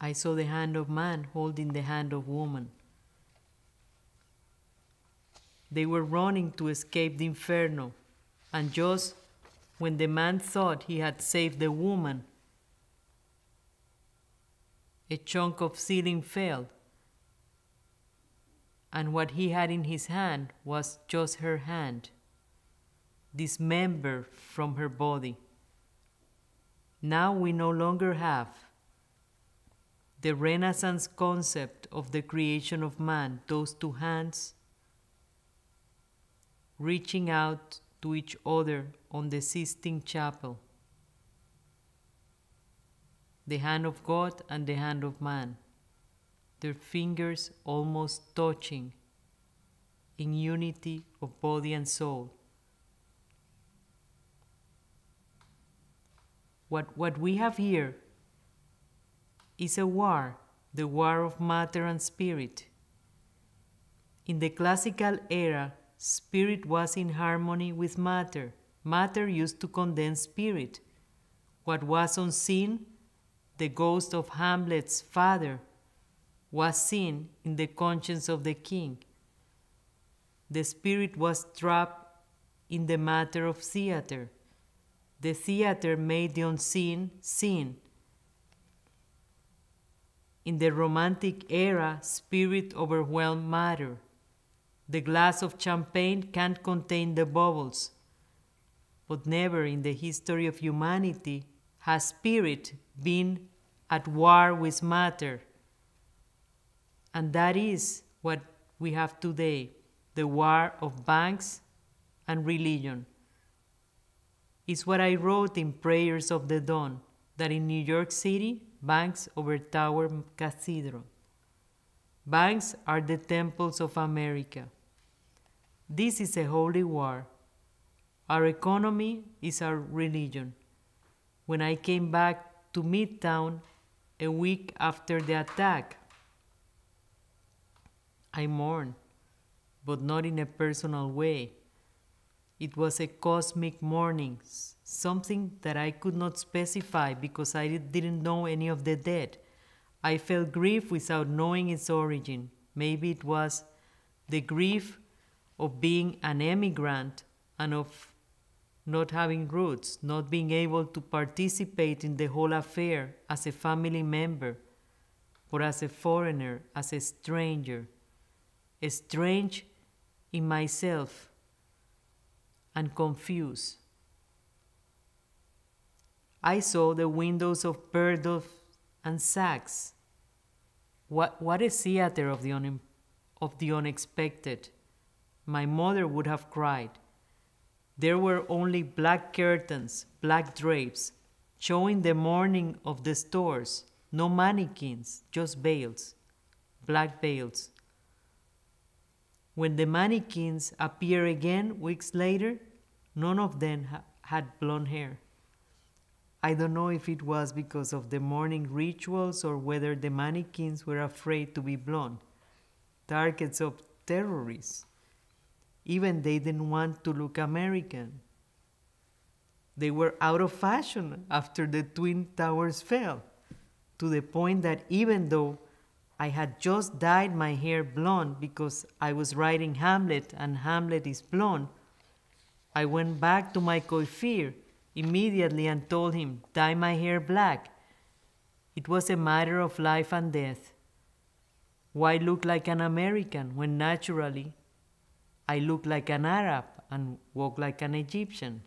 I saw the hand of man holding the hand of woman. They were running to escape the inferno, and just when the man thought he had saved the woman, a chunk of ceiling fell, and what he had in his hand was just her hand, dismembered from her body. Now we no longer have the Renaissance concept of the creation of man, those two hands reaching out to each other on the Sistine Chapel, the hand of God and the hand of man, their fingers almost touching in unity of body and soul. What we have here is a war, the war of matter and spirit. In the classical era, spirit was in harmony with matter. Matter used to condense spirit. What was unseen, the ghost of Hamlet's father, was seen in the conscience of the king. The spirit was trapped in the matter of theater. The theater made the unseen seen. In the Romantic era, spirit overwhelmed matter. The glass of champagne can't contain the bubbles, but never in the history of humanity has spirit been at war with matter. And that is what we have today, the war of banks and religion. It's what I wrote in Prayers of the Dawn, that in New York City, banks overtower cathedral. Banks are the temples of America. This is a holy war. Our economy is our religion. When I came back to Midtown a week after the attack, I mourned, but not in a personal way. It was a cosmic mourning, something that I could not specify because I didn't know any of the dead. I felt grief without knowing its origin. Maybe it was the grief of being an emigrant and of not having roots, not being able to participate in the whole affair as a family member, but as a foreigner, as a stranger, strange in myself and confused. I saw the windows of Bergdorf and Saks. What a theater of the unexpected. My mother would have cried. There were only black curtains, black drapes, showing the mourning of the stores. No mannequins, just veils, black veils. When the mannequins appeared again weeks later, none of them had blonde hair. I don't know if it was because of the mourning rituals or whether the mannequins were afraid to be blonde. Targets of terrorists. Even they didn't want to look American. They were out of fashion after the Twin Towers fell, to the point that even though I had just dyed my hair blonde because I was writing Hamlet and Hamlet is blonde, I went back to my coiffure immediately and told him, dye my hair black. It was a matter of life and death. Why look like an American when naturally I look like an Arab and walk like an Egyptian?